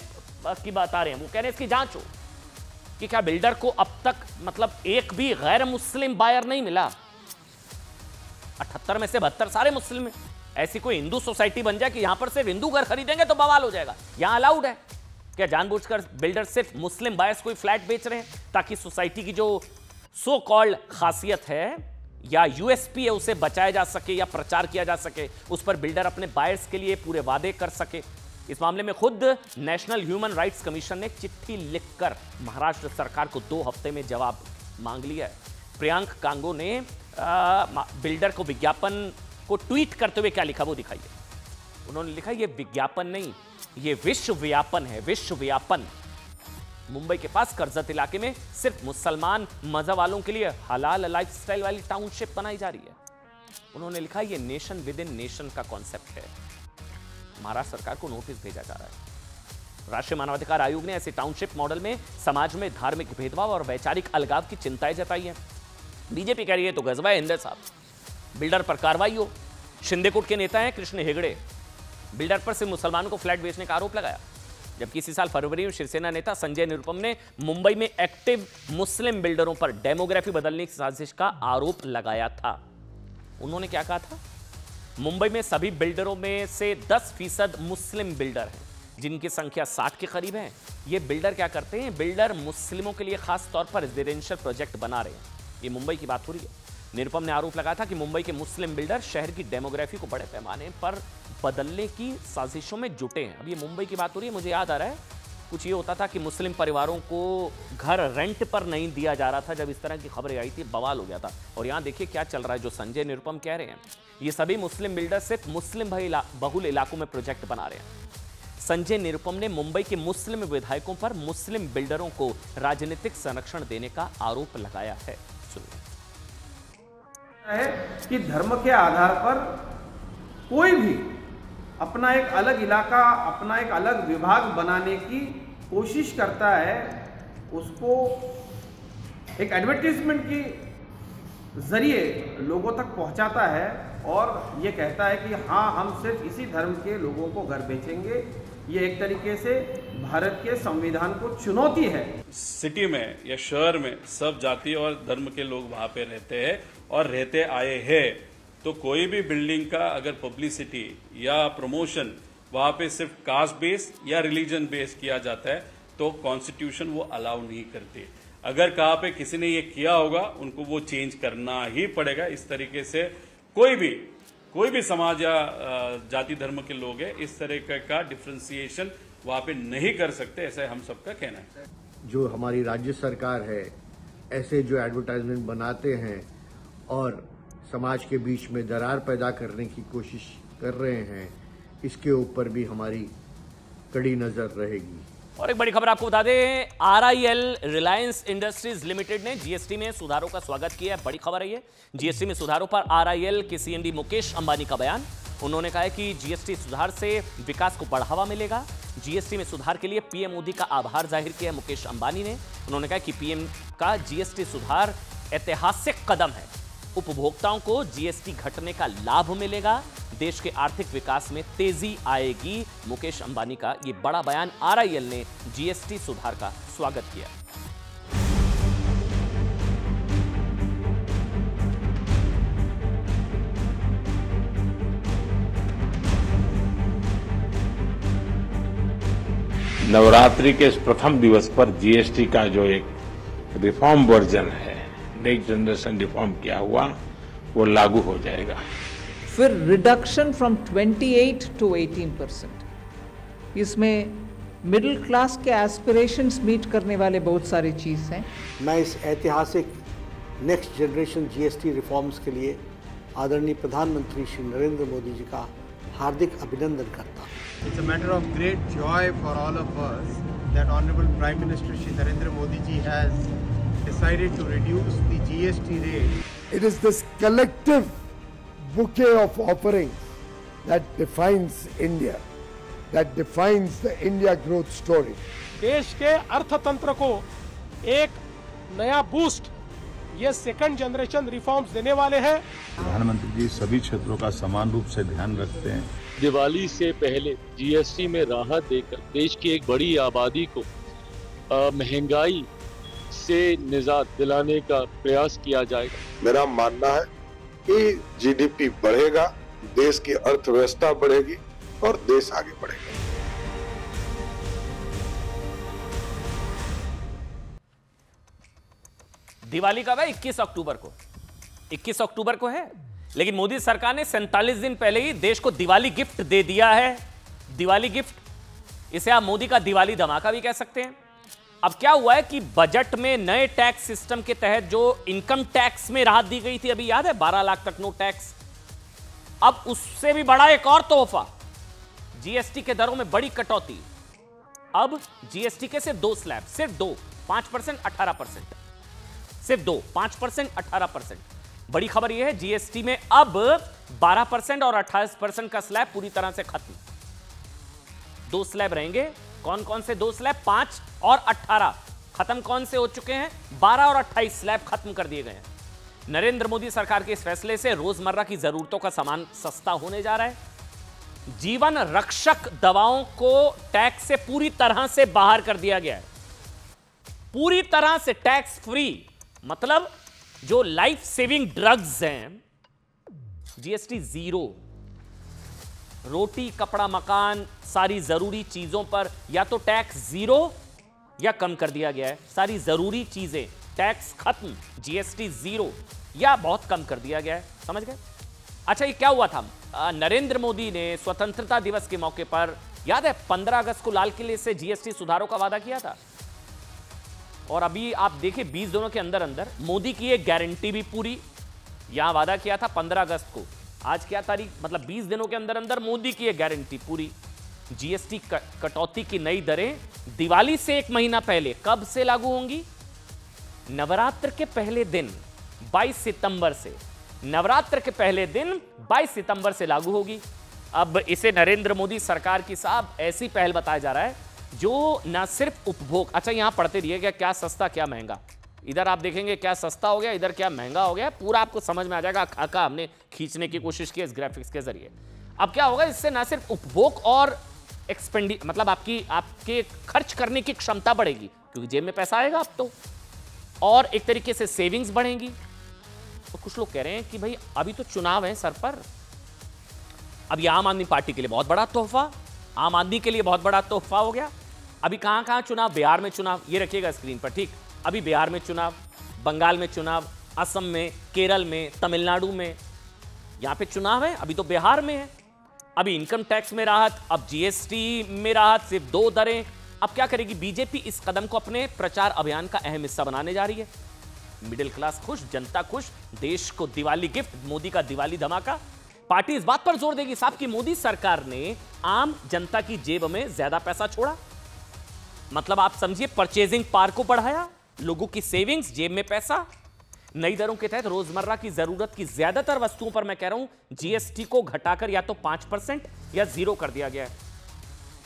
S1: की बात आ रहे हैं, वो कह रहे हैं इसकी जांच हो कि क्या बिल्डर को अब तक मतलब एक भी गैर मुस्लिम बायर नहीं मिला। 78 में से 72 सारे मुस्लिम। ऐसी कोई हिंदू सोसाइटी बन जाए कि यहां पर सिर्फ हिंदू घर खरीदेंगे तो बवाल हो जाएगा। यहां अलाउड है क्या? जानबूझकर बिल्डर सिर्फ मुस्लिम बायर्स कोई फ्लैट बेच रहे हैं ताकि सोसाइटी की जो सो कॉल्ड खासियत है या यूएसपी है उसे बचाया जा सके या प्रचार किया जा सके, उस पर बिल्डर अपने बायर्स के लिए पूरे वादे कर सके। इस मामले में खुद नेशनल ह्यूमन राइट्स कमीशन ने चिट्ठी लिखकर महाराष्ट्र सरकार को 2 हफ्ते में जवाब मांग लिया है। प्रियांक कांगो ने बिल्डर को विज्ञापन को ट्वीट करते हुए क्या लिखा वो दिखाइए। उन्होंने लिखा ये विज्ञापन नहीं, ये विश्व व्यापन है, विश्व व्यापन। मुंबई के पास कर्जत इलाके में सिर्फ मुसलमान मजहब वालों के लिए हलाल लाइफस्टाइल वाली टाउनशिप बनाई जा रही है। उन्होंने लिखा ये नेशन विद इन नेशन का कॉन्सेप्ट है। महाराष्ट्र सरकार को नोटिस भेजा जा रहा है। राष्ट्रीय मानवाधिकार आयोग ने ऐसे टाउनशिप मॉडल में समाज में धार्मिक भेदभाव और वैचारिक अलगाव की चिंताएं जताई है। बीजेपी कह रही है तो गजवा है हिंदर साहब, बिल्डर पर कार्रवाई हो। शिंदेकोट के नेता हैं कृष्ण हेगड़े, बिल्डर पर सिर्फ मुसलमानों को फ्लैट बेचने का आरोप लगाया। जबकि इसी साल फरवरी में शिवसेना नेता संजय निरुपम ने मुंबई में एक्टिव मुस्लिम बिल्डरों पर डेमोग्राफी बदलने की साजिश का आरोप लगाया था। उन्होंने क्या कहा था? मुंबई में सभी बिल्डरों में से 10% मुस्लिम बिल्डर हैं, जिनकी संख्या 60 के करीब है। ये बिल्डर क्या करते हैं? बिल्डर मुस्लिमों के लिए खास तौर पर रेजिडेंशियल प्रोजेक्ट बना रहे हैं। ये मुंबई की बात हो रही है। निरुपम ने आरोप लगाया था कि मुंबई के मुस्लिम बिल्डर शहर की डेमोग्राफी को बड़े पैमाने पर बदलने की साजिशों में जुटे हैं। अब ये मुंबई की बात हो रही है, मुझे याद आ रहा है कुछ ये होता था कि मुस्लिम परिवारों को घर रेंट पर नहीं दिया जा रहा था। जब इस तरह की खबरें आई थी बवाल हो गया था। और यहाँ देखिए क्या चल रहा है, जो संजय निरुपम कह रहे हैं, ये सभी मुस्लिम बिल्डर सिर्फ मुस्लिम बहुल इलाकों में प्रोजेक्ट बना रहे हैं। संजय निरुपम ने मुंबई के मुस्लिम विधायकों पर मुस्लिम बिल्डरों को राजनीतिक संरक्षण देने का आरोप लगाया है। सुनिए।
S10: है कि धर्म के आधार पर कोई भी अपना एक अलग इलाका, अपना एक अलग विभाग बनाने की कोशिश करता है, उसको एक एडवर्टीजमेंट के जरिए लोगों तक पहुंचाता है और ये कहता है कि हाँ हम सिर्फ इसी धर्म के लोगों को घर बेचेंगे। ये एक तरीके से भारत के संविधान को चुनौती है।
S12: सिटी में या शहर में सब जाति और धर्म के लोग वहां पे रहते हैं और रहते आए हैं, तो कोई भी बिल्डिंग का अगर पब्लिसिटी या प्रमोशन वहां पे सिर्फ कास्ट बेस या रिलीजन बेस किया जाता है तो कॉन्स्टिट्यूशन वो अलाउ नहीं करती। अगर कहाँ पे किसी ने ये किया होगा उनको वो चेंज करना ही पड़ेगा। इस तरीके से कोई भी समाज या जाति धर्म के लोग हैं, इस तरह का डिफ्रेंसिएशन वहां पे नहीं कर सकते, ऐसा हम सबका कहना है।
S13: जो हमारी राज्य सरकार है, ऐसे जो एडवर्टाइजमेंट बनाते हैं और समाज के बीच में दरार पैदा करने की कोशिश कर रहे हैं, इसके ऊपर भी हमारी कड़ी नजर रहेगी।
S1: और एक बड़ी खबर आपको बता दें, RIL रिलायंस इंडस्ट्रीज लिमिटेड ने जीएसटी में सुधारों का स्वागत किया है। बड़ी खबर है ये। जीएसटी में सुधारों पर RIL के CMD मुकेश अंबानी का बयान। उन्होंने कहा है कि जीएसटी सुधार से विकास को बढ़ावा मिलेगा। जीएसटी में सुधार के लिए पीएम मोदी का आभार जाहिर किया है मुकेश अंबानी ने। उन्होंने कहा कि पीएम का जीएसटी सुधार ऐतिहासिक कदम है। उपभोक्ताओं को जीएसटी घटने का लाभ मिलेगा, देश के आर्थिक विकास में तेजी आएगी। मुकेश अंबानी का ये बड़ा बयान। RIL ने जीएसटी सुधार का स्वागत किया।
S15: नवरात्रि के इस प्रथम दिवस पर जीएसटी का जो एक रिफॉर्म वर्जन है, नेक्स्ट जनरेशन रिफॉर्म किया हुआ, वो लागू हो जाएगा।
S16: फिर रिडक्शन फ्रॉम 28 to 18%। इसमें मिडिल क्लास के एस्पिरेशंस मीट करने वाले बहुत सारे चीज़ हैं।
S17: मैं इस ऐतिहासिक नेक्स्ट जनरेशन जीएसटी रिफॉर्म्स के लिए आदरणीय प्रधानमंत्री श्री नरेंद्र मोदी जी का हार्दिक अभिनंदन करता हूँ।
S18: It's a matter of great joy for all of us that Honorable Prime Minister Shri Narendra Modi ji has decided to reduce the GST rate.
S19: It is this collective bouquet of offerings that defines India, that defines the India growth story.
S20: देश के अर्थतंत्र को एक नया boost ये second generation reforms देने वाले हैं।
S21: प्रधानमंत्री जी सभी क्षेत्रों का समान रूप से ध्यान रखते हैं।
S22: दिवाली से पहले जीएसटी में राहत देकर देश की एक बड़ी आबादी को महंगाई से निजात दिलाने का प्रयास किया जाएगा।
S4: मेरा मानना है कि जीडीपी बढ़ेगा, देश की अर्थव्यवस्था बढ़ेगी और देश आगे बढ़ेगा।
S1: दिवाली कब है? 21 अक्टूबर को। 21 अक्टूबर को है, लेकिन मोदी सरकार ने 47 दिन पहले ही देश को दिवाली गिफ्ट दे दिया है। दिवाली गिफ्ट, इसे आप मोदी का दिवाली धमाका भी कह सकते हैं। अब क्या हुआ है कि बजट में नए टैक्स सिस्टम के तहत जो इनकम टैक्स में राहत दी गई थी, अभी याद है 12 लाख तक नो टैक्स, अब उससे भी बड़ा एक और तोहफा, जीएसटी के दरों में बड़ी कटौती। अब जीएसटी के सिर्फ 2 स्लैब, सिर्फ 2, 5% 18%, सिर्फ 2, 5% 18%। बड़ी खबर यह है जीएसटी में अब 12% और 28% का स्लैब पूरी तरह से खत्म। 2 स्लैब रहेंगे। कौन कौन से 2 स्लैब? 5 और 18। खत्म कौन से हो चुके हैं? 12 और 28 स्लैब खत्म कर दिए गए हैं। नरेंद्र मोदी सरकार के इस फैसले से रोजमर्रा की जरूरतों का सामान सस्ता होने जा रहा है। जीवन रक्षक दवाओं को टैक्स से पूरी तरह से बाहर कर दिया गया है, पूरी तरह से टैक्स फ्री। मतलब जो लाइफ सेविंग ड्रग्स हैं, जीएसटी 0। रोटी, कपड़ा, मकान, सारी जरूरी चीजों पर या तो टैक्स 0 या कम कर दिया गया है। सारी जरूरी चीजें टैक्स खत्म, जीएसटी 0 या बहुत कम कर दिया गया है। समझ गए? अच्छा, ये क्या हुआ था? नरेंद्र मोदी ने स्वतंत्रता दिवस के मौके पर, याद है, 15 अगस्त को लाल किले से जीएसटी सुधारों का वादा किया था। और अभी आप देखिए 20 दिनों के अंदर अंदर मोदी की एक गारंटी भी पूरी। यहां वादा किया था 15 अगस्त को, आज क्या तारीख? मतलब 20 दिनों के अंदर अंदर मोदी की एक गारंटी पूरी। जीएसटी कटौती की नई दरें दिवाली से 1 महीना पहले कब से लागू होंगी? नवरात्र के पहले दिन 22 सितंबर से। नवरात्र के पहले दिन 22 सितंबर से लागू होगी। अब इसे नरेंद्र मोदी सरकार की साहब ऐसी पहल बताया जा रहा है जो न सिर्फ उपभोग, अच्छा यहां पढ़ते रहिएगा क्या सस्ता क्या महंगा। इधर आप देखेंगे क्या सस्ता हो गया, इधर क्या महंगा हो गया, पूरा आपको समझ में आ जाएगा। खाका हमने खींचने की कोशिश की इस ग्राफिक्स के जरिए। अब क्या होगा, इससे न सिर्फ उपभोग और मतलब आपके खर्च करने की क्षमता बढ़ेगी, क्योंकि जेब में पैसा आएगा अब तो, और एक तरीके से सेविंग्स बढ़ेंगी। तो कुछ लोग कह रहे हैं कि भाई अभी तो चुनाव है सर पर, अब ये आम आदमी पार्टी के लिए बहुत बड़ा तोहफा, आम आदमी के लिए बहुत बड़ा तोहफा हो गया। अभी कहां कहां चुनाव? बिहार में चुनाव, ये रखिएगा स्क्रीन पर, ठीक। अभी बिहार में चुनाव, बंगाल में चुनाव, असम में, केरल में, तमिलनाडु में, यहां पे चुनाव है। अभी तो बिहार में है। अभी इनकम टैक्स में राहत, अब जीएसटी में राहत, सिर्फ 2 दरें। अब क्या करेगी बीजेपी? इस कदम को अपने प्रचार अभियान का अहम हिस्सा बनाने जा रही है। मिडिल क्लास खुश, जनता खुश, देश को दिवाली गिफ्ट, मोदी का दिवाली धमाका। पार्टी इस बात पर जोर देगी साहब कि मोदी सरकार ने आम जनता की जेब में ज्यादा पैसा छोड़ा। मतलब आप समझिए, परचेजिंग पावर को बढ़ाया, लोगों की सेविंग्स, जेब में पैसा। नई दरों के तहत रोजमर्रा की जरूरत की ज्यादातर वस्तुओं पर मैं कह रहा हूं जीएसटी को घटाकर या तो 5% या 0 कर दिया गया है।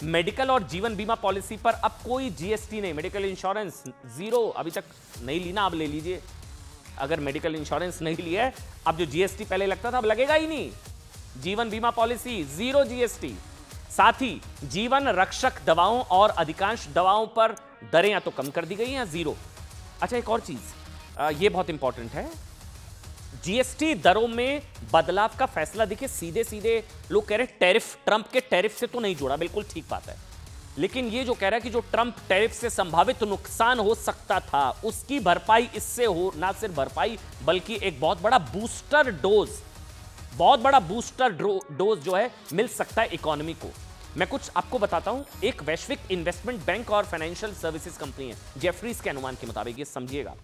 S1: मेडिकल और जीवन बीमा पॉलिसी पर अब कोई जीएसटी नहीं। मेडिकल इंश्योरेंस 0, अभी तक नहीं ली ना, अब ले लीजिए। अगर मेडिकल इंश्योरेंस नहीं लिया है, अब जो जीएसटी पहले लगता था अब लगेगा ही नहीं। जीवन बीमा पॉलिसी 0 जीएसटी। साथ ही जीवन रक्षक दवाओं और अधिकांश दवाओं पर दरें या तो कम कर दी गई या 0। अच्छा, एक और चीज, ये बहुत इंपॉर्टेंट है, जीएसटी दरों में बदलाव का फैसला देखिए सीधे सीधे लोग कह रहे हैं टैरिफ, ट्रंप के टैरिफ से तो नहीं जुड़ा, बिल्कुल ठीक बात है। लेकिन ये जो कह रहा है कि जो ट्रंप टैरिफ से संभावित नुकसान हो सकता था, उसकी भरपाई इससे हो, ना सिर्फ भरपाई बल्कि एक बहुत बड़ा बूस्टर डोज, बहुत बड़ा बूस्टर डोज जो है मिल सकता है इकोनॉमी को। मैं कुछ आपको बताता हूं। एक वैश्विक इन्वेस्टमेंट बैंक और फाइनेंशियल सर्विसेज कंपनी है जेफरीज के अनुमान के मुताबिक, ये समझिएगा,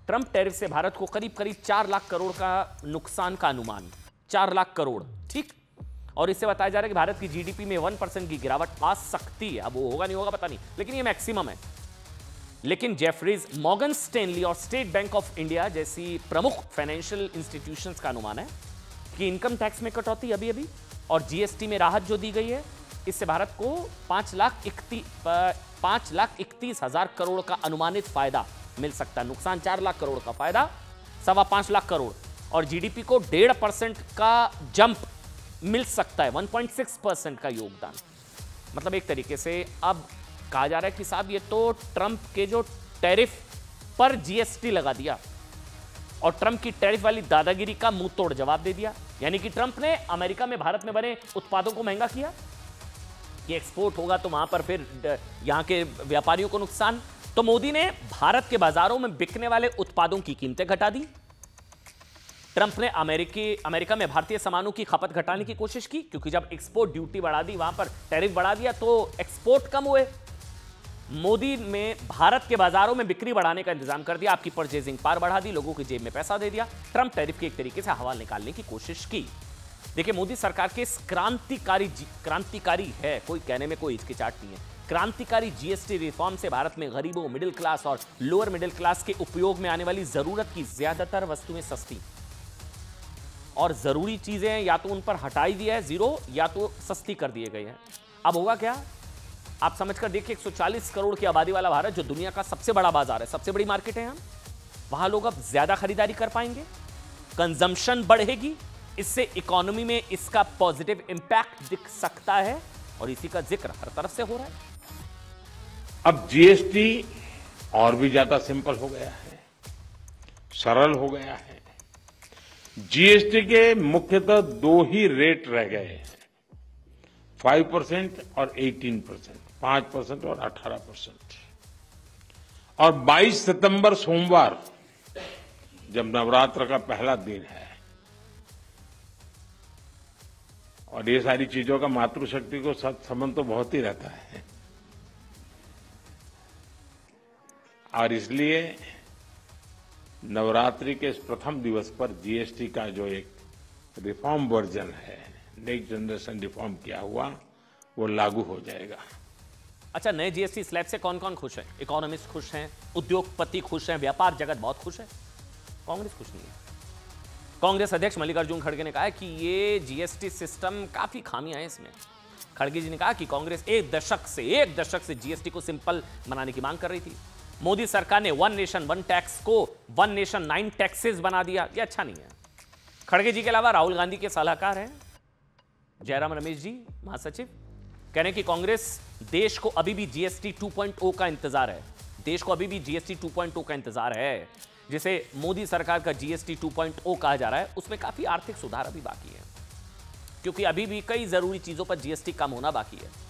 S1: ट्रंप टैरिफ से भारत को करीब करीब 4 लाख करोड़ का नुकसान का अनुमान, 4 लाख करोड़, ठीक। और इससे बताया जा रहा है कि भारत की जीडीपी में 1% की गिरावट आ सकती है। अब वो होगा नहीं होगा पता नहीं, लेकिन ये मैक्सिमम है। लेकिन जेफरीज, मॉर्गन स्टैनली और स्टेट बैंक ऑफ इंडिया जैसी प्रमुख फाइनेंशियल इंस्टीट्यूशंस का अनुमान है कि इनकम टैक्स में कटौती अभी अभी और जीएसटी में राहत जो दी गई है, इससे भारत को 5,31,000 करोड़ का अनुमानित फायदा मिल सकता है। नुकसान 4 लाख करोड़ का, फायदा 5.25 लाख करोड़, और जीडीपी को 1.5% का जंप मिल सकता है, 1.6% का योगदान। मतलब एक तरीके से अब कहा जा रहा है कि साहब ये तो ट्रंप के जो टैरिफ पर जीएसटी लगा दिया और ट्रंप की टैरिफ वाली दादागिरी का मुंह तोड़ जवाब दे दिया। यानी कि ट्रंप ने अमेरिका में भारत में बने उत्पादों को महंगा किया कि एक्सपोर्ट होगा तो वहां पर फिर यहां के व्यापारियों को नुकसान। तो मोदी ने भारत के बाजारों में बिकने वाले उत्पादों की कीमतें घटा दी। ट्रंप ने अमेरिका में भारतीय सामानों की खपत घटाने की कोशिश की, क्योंकि जब एक्सपोर्ट ड्यूटी बढ़ा दी, वहां पर टैरिफ बढ़ा दिया तो एक्सपोर्ट कम हुए। मोदी में भारत के बाजारों में बिक्री बढ़ाने का इंतजाम कर दिया, आपकी परचेजिंग पावर बढ़ा दी, लोगों की जेब में पैसा दे दिया। ट्रंप टैरिफ की एक तरीके से हवा निकालने की कोशिश की। देखिए, मोदी सरकार के इस क्रांतिकारी है, कोई कहने में कोई हिचकिचाहट नहीं है, क्रांतिकारी जीएसटी रिफॉर्म से भारत में गरीबों, मिडिल क्लास और लोअर मिडिल क्लास के उपयोग में आने वाली जरूरत की ज्यादातर वस्तुएं सस्ती और जरूरी चीजें या तो उन पर हटाई दिया है जीरो, या तो सस्ती कर दिए गए हैं। अब होगा क्या, आप समझकर देखिए, 140 करोड़ की आबादी वाला भारत, जो दुनिया का सबसे बड़ा बाजार है, सबसे बड़ी मार्केट है, हम वहां लोग अब ज्यादा खरीदारी कर पाएंगे, कंजम्पशन बढ़ेगी, इससे इकोनॉमी में इसका पॉजिटिव इंपैक्ट दिख सकता है और इसी का जिक्र हर तरफ से हो रहा है।
S15: अब जीएसटी और भी ज्यादा सिंपल हो गया है, सरल हो गया है। जीएसटी के मुख्यतः 2 ही रेट रह गए हैं, 5% और 18%, 5% और 18%। और 22 सितंबर सोमवार, जब नवरात्र का पहला दिन है, और ये सारी चीजों का मातृशक्ति को संबंध तो बहुत ही रहता है, और इसलिए नवरात्रि के इस प्रथम दिवस पर जीएसटी का जो एक रिफॉर्म वर्जन है, नेक्स्ट जनरेशन रिफॉर्म किया हुआ, वो लागू हो जाएगा।
S1: अच्छा, नए जीएसटी स्लैब से कौन कौन खुश है? इकोनॉमिस्ट खुश हैं, उद्योगपति खुश हैं, व्यापार जगत बहुत खुश है, कांग्रेस खुश नहीं है। कांग्रेस अध्यक्ष मल्लिकार्जुन खड़गे ने कहा है कि ये जीएसटी सिस्टम काफी खामियां हैं इसमें। खड़गे जी ने कहा कि कांग्रेस एक दशक से जीएसटी को सिंपल बनाने की मांग कर रही थी। मोदी सरकार ने 1 नेशन 1 टैक्स को 1 नेशन 9 टैक्सेस बना दिया, ये अच्छा नहीं है। खड़गे जी के अलावा राहुल गांधी के सलाहकार हैं जयराम रमेश जी, महासचिव, कह रहे हैं कि कांग्रेस देश को अभी भी जीएसटी 2.0 का इंतजार है, देश को अभी भी जीएसटी 2.0 का इंतजार है, जिसे मोदी सरकार का जीएसटी 2.0 कहा जा रहा है। उसमें काफी आर्थिक सुधार अभी बाकी है, क्योंकि अभी भी कई जरूरी चीजों पर जीएसटी कम होना बाकी है।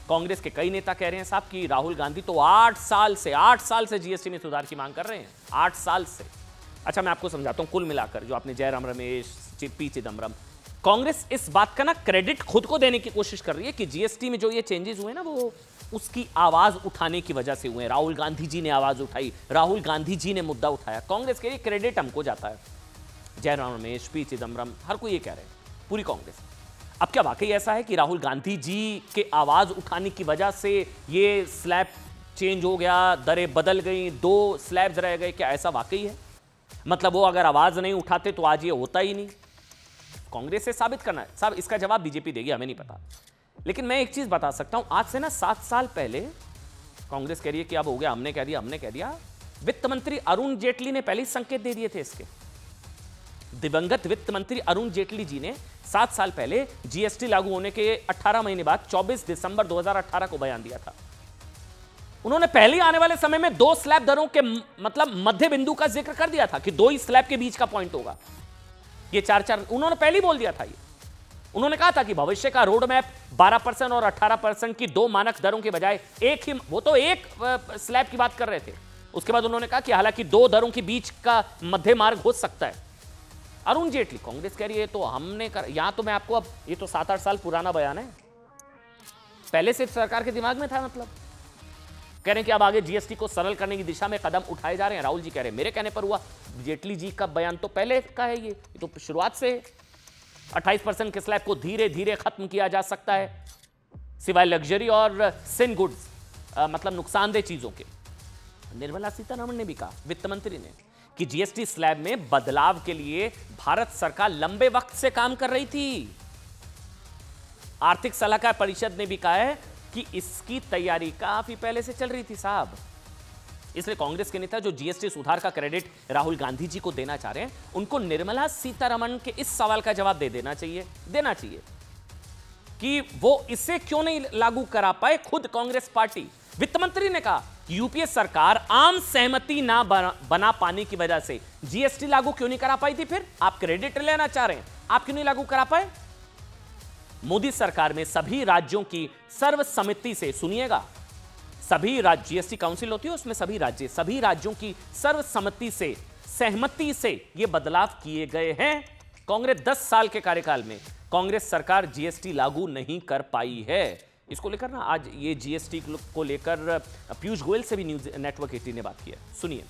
S1: कांग्रेस के कई नेता कह रहे हैं साहब कि राहुल गांधी तो 8 साल से जीएसटी में सुधार की मांग कर रहे हैं, 8 साल से। अच्छा, मैं आपको समझाता हूं, कुल मिलाकर जो आपने जयराम रमेश, पी चिदम्बरम, कांग्रेस इस बात का ना क्रेडिट खुद को देने की कोशिश कर रही है कि जीएसटी में जो ये चेंजेस हुए ना, वो उसकी आवाज उठाने की वजह से हुए। राहुल गांधी जी ने आवाज उठाई, राहुल गांधी जी ने मुद्दा उठाया, कांग्रेस के लिए क्रेडिट हमको जाता है। जयराम रमेश, पी चिदम्बरम, हर कोई ये कह रहे हैं, पूरी कांग्रेस। अब क्या वाकई ऐसा है कि राहुल गांधी जी के आवाज उठाने की वजह से ये स्लैब चेंज हो गया, दरें बदल गई, 2 स्लैब्स रह गए? क्या ऐसा वाकई है? मतलब वो अगर आवाज नहीं उठाते तो आज ये होता ही नहीं? कांग्रेस से साबित करना है साहब, इसका जवाब बीजेपी देगी, हमें नहीं पता। लेकिन मैं एक चीज बता सकता हूं, आज से ना 7 साल पहले कांग्रेस कह रही है कि अब हो गया, हमने कह दिया। वित्त मंत्री अरुण जेटली ने पहले ही संकेत दे दिए थे इसके। दिवंगत वित्त मंत्री अरुण जेटली जी ने 7 साल पहले जीएसटी लागू होने के 18 महीने बाद 24 दिसंबर 2018 को बयान दिया था। उन्होंने पहले ही आने वाले समय में 2 स्लैब दरों के मतलब मध्य बिंदु का जिक्र कर दिया था कि 2 ही स्लैब के बीच का पॉइंट होगा, ये 4-4 उन्होंने पहले ही बोल दिया था। ये उन्होंने कहा था कि भविष्य का रोड मैप 12% और 18% की 2 मानक दरों के बजाय एक ही, वो तो एक स्लैब की बात कर रहे थे। उसके बाद उन्होंने कहा कि हालांकि 2 दरों के बीच का मध्य मार्ग हो सकता है। अरुण जेटली, कांग्रेस कह रही है तो हमने कर, यहां तो मैं आपको, अब ये तो 7-8 साल पुराना बयान है, पहले से सरकार के दिमाग में था। मतलब कह रहे हैं कि अब आगे जीएसटी को सरल करने की दिशा में कदम उठाए जा रहे हैं। राहुल जी कह रहे हैं मेरे कहने पर हुआ, जेटली जी का बयान तो पहले का है, ये तो शुरुआत से 28% के स्लैब को धीरे धीरे खत्म किया जा सकता है, सिवाय लग्जरी और सिन गुड्स, मतलब नुकसानदेह चीजों के। निर्मला सीतारमण ने भी कहा, वित्त मंत्री ने, कि जीएसटी स्लैब में बदलाव के लिए भारत सरकार लंबे वक्त से काम कर रही थी। आर्थिक सलाहकार परिषद ने भी कहा है कि इसकी तैयारी काफी पहले से चल रही थी साहब। इसलिए कांग्रेस के नेता जो जीएसटी सुधार का क्रेडिट राहुल गांधी जी को देना चाह रहे हैं, उनको निर्मला सीतारमण के इस सवाल का जवाब देना चाहिए कि वो इसे क्यों नहीं लागू करा पाए खुद कांग्रेस पार्टी। वित्त मंत्री ने कहा कि यूपीए सरकार आम सहमति ना बना पाने की वजह से जीएसटी लागू क्यों नहीं करा पाई थी। फिर आप क्रेडिट लेना चाह रहे हैं, आप क्यों नहीं लागू करा पाए? मोदी सरकार में सभी राज्यों की सर्वसम्मति से, सुनिएगा, सभी राज्य, जीएसटी काउंसिल होती है उसमें सभी राज्यों की सर्वसम्मति से, सहमति से ये बदलाव किए गए हैं। कांग्रेस 10 साल के कार्यकाल में कांग्रेस सरकार जीएसटी लागू नहीं कर पाई है। इसको लेकर ना आज ये जीएसटी को लेकर पीयूष गोयल से भी न्यूज नेटवर्क 18 ने बात की है, सुनिए।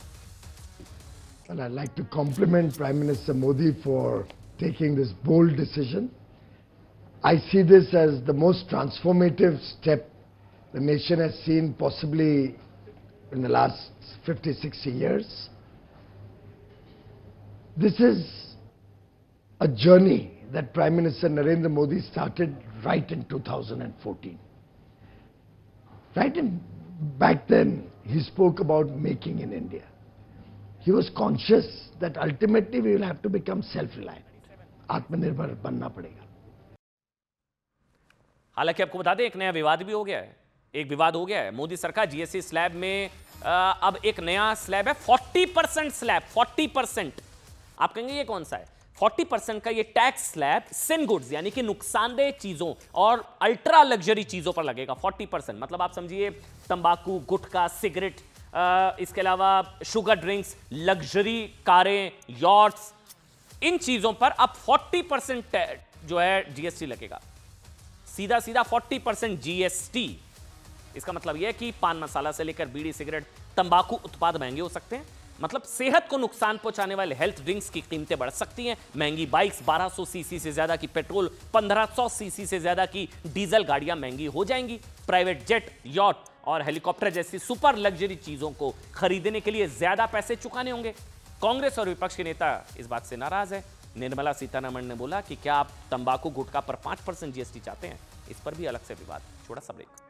S19: And I'd like to compliment Prime Minister Modi for taking this bold decision I see this as the most transformative step the nation has seen possibly in the last 50-60 years. This is a journey that Prime Minister Narendra Modi started right in 2014. Back then, he spoke about making in India. He was conscious that ultimately we will have to become self-reliant. आत्मनिर्भर बनना पड़ेगा।
S1: हालांकि आपको बता दें, एक नया विवाद भी हो गया है। एक विवाद हो गया है। मोदी सरकार जीएसटी स्लैब में अब एक नया स्लैब है, 40% स्लैब, 40%। आप कहेंगे ये कौन सा है? 40% का ये टैक्स स्लैब सिन गुड्स यानी कि नुकसानदेह चीजों और अल्ट्रा लग्जरी चीजों पर लगेगा। 40% मतलब आप समझिए तंबाकू, गुटखा, सिगरेट, इसके अलावा शुगर ड्रिंक्स, लग्जरी कारें, यॉट्स, इन चीजों पर अब 40% जो है जीएसटी लगेगा। सीधा सीधा 40% जीएसटी। इसका मतलब यह है कि पान मसाला से लेकर बीड़ी, सिगरेट, तंबाकू उत्पाद महंगे हो सकते हैं। मतलब सेहत को नुकसान पहुंचाने वाले हेल्थ ड्रिंक्स की कीमतें बढ़ सकती हैं। महंगी बाइक्स, 1200 सीसी से ज्यादा की पेट्रोल, 1500 सीसी से ज्यादा की डीजल गाड़ियां महंगी हो जाएंगी। प्राइवेट जेट, यॉट और हेलीकॉप्टर जैसी सुपर लग्जरी चीजों को खरीदने के लिए ज्यादा पैसे चुकाने होंगे। कांग्रेस और विपक्ष के नेता इस बात से नाराज है। निर्मला सीतारमण ने बोला कि क्या आप तंबाकू, गुटखा पर 5% जीएसटी चाहते हैं? इस पर भी अलग से विवाद। छोटा सा ब्रेक।